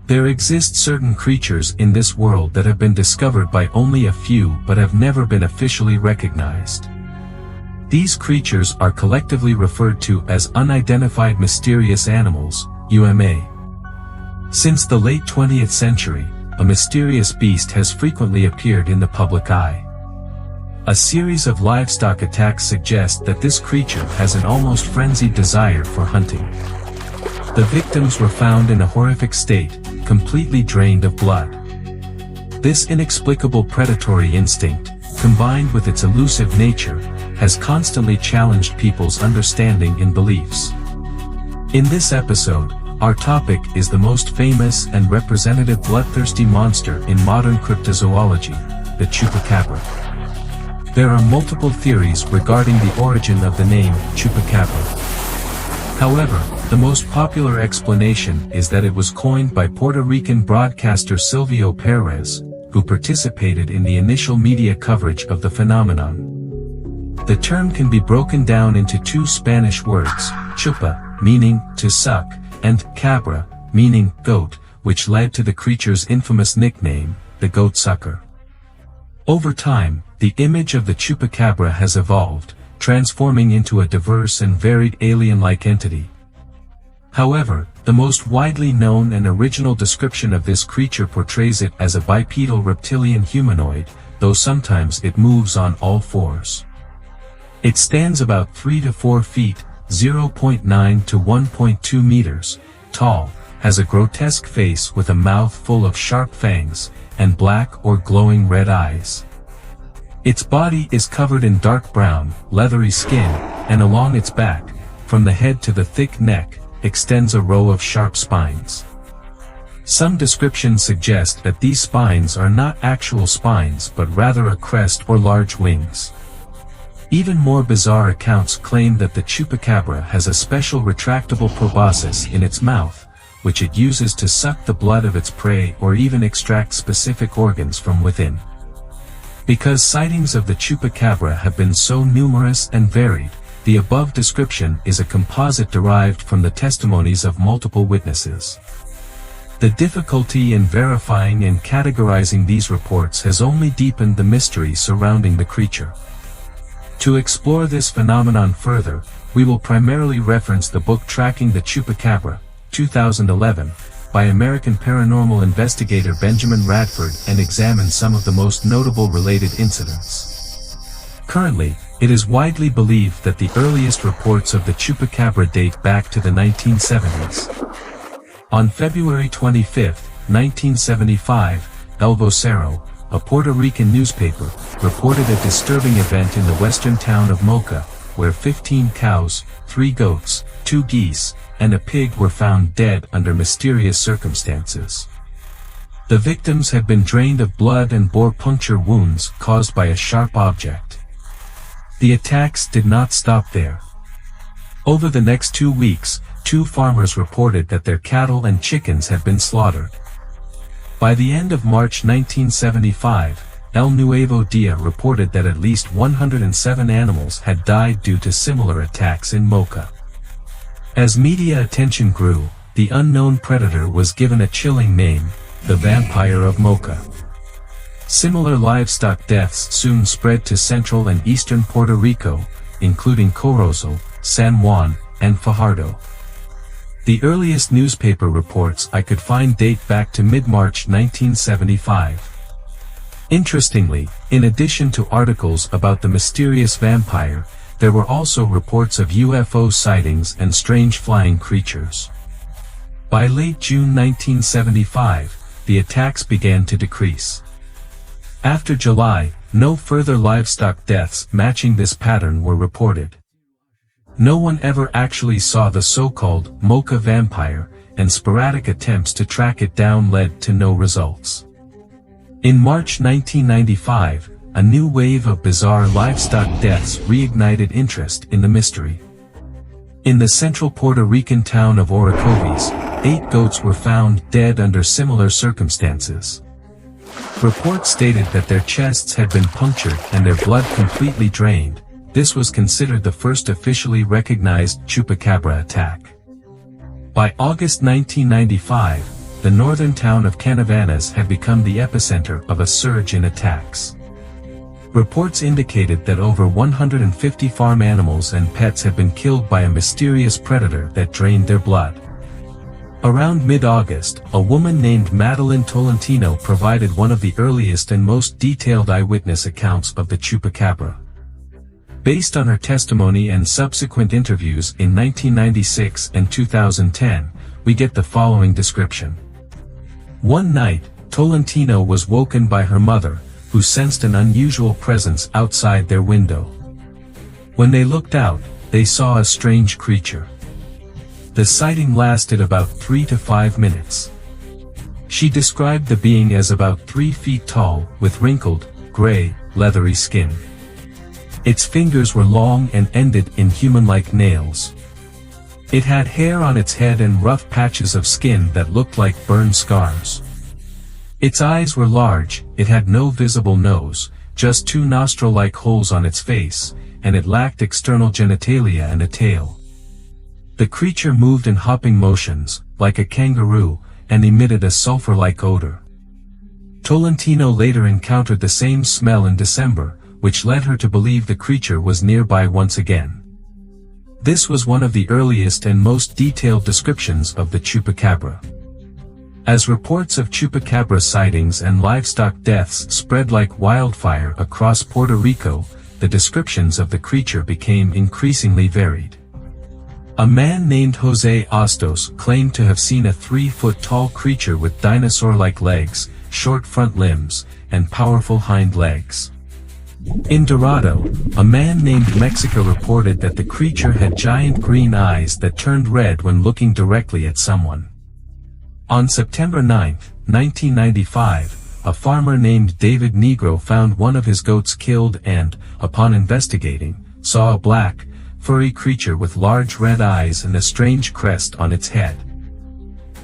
There exist certain creatures in this world that have been discovered by only a few but have never been officially recognized. These creatures are collectively referred to as unidentified mysterious animals, UMA. Since the late 20th century, a mysterious beast has frequently appeared in the public eye. A series of livestock attacks suggest that this creature has an almost frenzied desire for hunting. The victims were found in a horrific state, completely drained of blood. This inexplicable predatory instinct, combined with its elusive nature, has constantly challenged people's understanding and beliefs. In this episode, our topic is the most famous and representative bloodthirsty monster in modern cryptozoology, the Chupacabra. There are multiple theories regarding the origin of the name Chupacabra. However, the most popular explanation is that it was coined by Puerto Rican broadcaster Silvio Perez, who participated in the initial media coverage of the phenomenon. The term can be broken down into two Spanish words, chupa, meaning to suck, and cabra, meaning goat, which led to the creature's infamous nickname, the goat sucker. Over time, the image of the Chupacabra has evolved, transforming into a diverse and varied alien-like entity. However, the most widely known and original description of this creature portrays it as a bipedal reptilian humanoid, though sometimes it moves on all fours. It stands about 3 to 4 feet, 0.9 to 1.2 meters, tall, has a grotesque face with a mouth full of sharp fangs, and black or glowing red eyes. Its body is covered in dark brown, leathery skin, and along its back, from the head to the thick neck, extends a row of sharp spines. Some descriptions suggest that these spines are not actual spines but rather a crest or large wings. Even more bizarre accounts claim that the Chupacabra has a special retractable proboscis in its mouth, which it uses to suck the blood of its prey or even extract specific organs from within. Because sightings of the Chupacabra have been so numerous and varied, the above description is a composite derived from the testimonies of multiple witnesses. The difficulty in verifying and categorizing these reports has only deepened the mystery surrounding the creature. To explore this phenomenon further, we will primarily reference the book Tracking the Chupacabra, 2011, by American paranormal investigator Benjamin Radford and examine some of the most notable related incidents. Currently, it is widely believed that the earliest reports of the Chupacabra date back to the 1970s. On February 25, 1975, El Vocero, a Puerto Rican newspaper, reported a disturbing event in the western town of Moca, where 15 cows, 3 goats, 2 geese, and a pig were found dead under mysterious circumstances. The victims had been drained of blood and bore puncture wounds caused by a sharp object. The attacks did not stop there. Over the next 2 weeks, 2 farmers reported that their cattle and chickens had been slaughtered. By the end of March 1975, El Nuevo Dia reported that at least 107 animals had died due to similar attacks in Moca. As media attention grew, the unknown predator was given a chilling name, the Vampire of Moca. Similar livestock deaths soon spread to central and eastern Puerto Rico, including Corozal, San Juan, and Fajardo. The earliest newspaper reports I could find date back to mid-March 1975. Interestingly, in addition to articles about the mysterious vampire, there were also reports of UFO sightings and strange flying creatures. By late June 1975, the attacks began to decrease. After July, no further livestock deaths matching this pattern were reported. No one ever actually saw the so-called Moca vampire, and sporadic attempts to track it down led to no results. In March 1995, a new wave of bizarre livestock deaths reignited interest in the mystery. In the central Puerto Rican town of Orocovis, 8 goats were found dead under similar circumstances. Reports stated that their chests had been punctured and their blood completely drained. This was considered the first officially recognized Chupacabra attack. By August 1995, the northern town of Canavanas had become the epicenter of a surge in attacks. Reports indicated that over 150 farm animals and pets had been killed by a mysterious predator that drained their blood. Around mid-August, a woman named Madeline Tolentino provided one of the earliest and most detailed eyewitness accounts of the Chupacabra. Based on her testimony and subsequent interviews in 1996 and 2010, we get the following description. One night, Tolentino was woken by her mother, who sensed an unusual presence outside their window. When they looked out, they saw a strange creature. The sighting lasted about 3 to 5 minutes. She described the being as about 3 feet tall, with wrinkled, gray, leathery skin. Its fingers were long and ended in human-like nails. It had hair on its head and rough patches of skin that looked like burned scars. Its eyes were large, it had no visible nose, just 2 nostril-like holes on its face, and it lacked external genitalia and a tail. The creature moved in hopping motions, like a kangaroo, and emitted a sulfur-like odor. Tolentino later encountered the same smell in December, which led her to believe the creature was nearby once again. This was one of the earliest and most detailed descriptions of the Chupacabra. As reports of Chupacabra sightings and livestock deaths spread like wildfire across Puerto Rico, the descriptions of the creature became increasingly varied. A man named Jose Ostos claimed to have seen a 3-foot-tall creature with dinosaur-like legs, short front limbs, and powerful hind legs. In Dorado, a man named Mexico reported that the creature had giant green eyes that turned red when looking directly at someone. On September 9, 1995, a farmer named David Negro found one of his goats killed and, upon investigating, saw a black, furry creature with large red eyes and a strange crest on its head.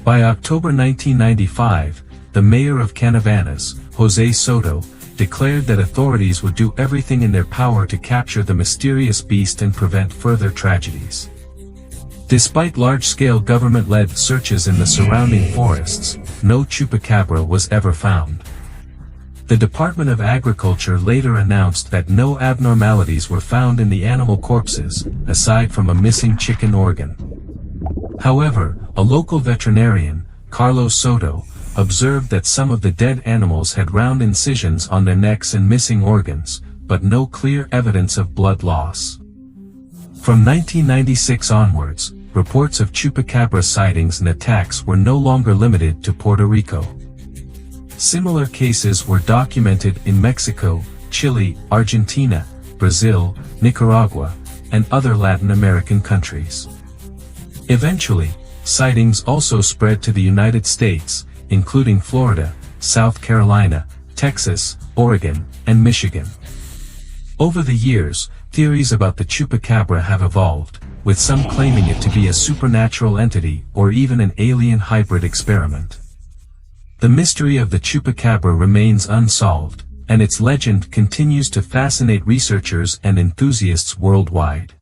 By October 1995, the mayor of Canavanas, Jose Soto, declared that authorities would do everything in their power to capture the mysterious beast and prevent further tragedies. Despite large-scale government-led searches in the surrounding forests, no Chupacabra was ever found. The Department of Agriculture later announced that no abnormalities were found in the animal corpses, aside from a missing chicken organ. However, a local veterinarian, Carlos Soto, observed that some of the dead animals had round incisions on their necks and missing organs, but no clear evidence of blood loss. From 1996 onwards, reports of Chupacabra sightings and attacks were no longer limited to Puerto Rico. Similar cases were documented in Mexico, Chile, Argentina, Brazil, Nicaragua, and other Latin American countries. Eventually, sightings also spread to the United States, including Florida, South Carolina, Texas, Oregon, and Michigan. Over the years, theories about the Chupacabra have evolved, with some claiming it to be a supernatural entity or even an alien hybrid experiment. The mystery of the Chupacabra remains unsolved, and its legend continues to fascinate researchers and enthusiasts worldwide.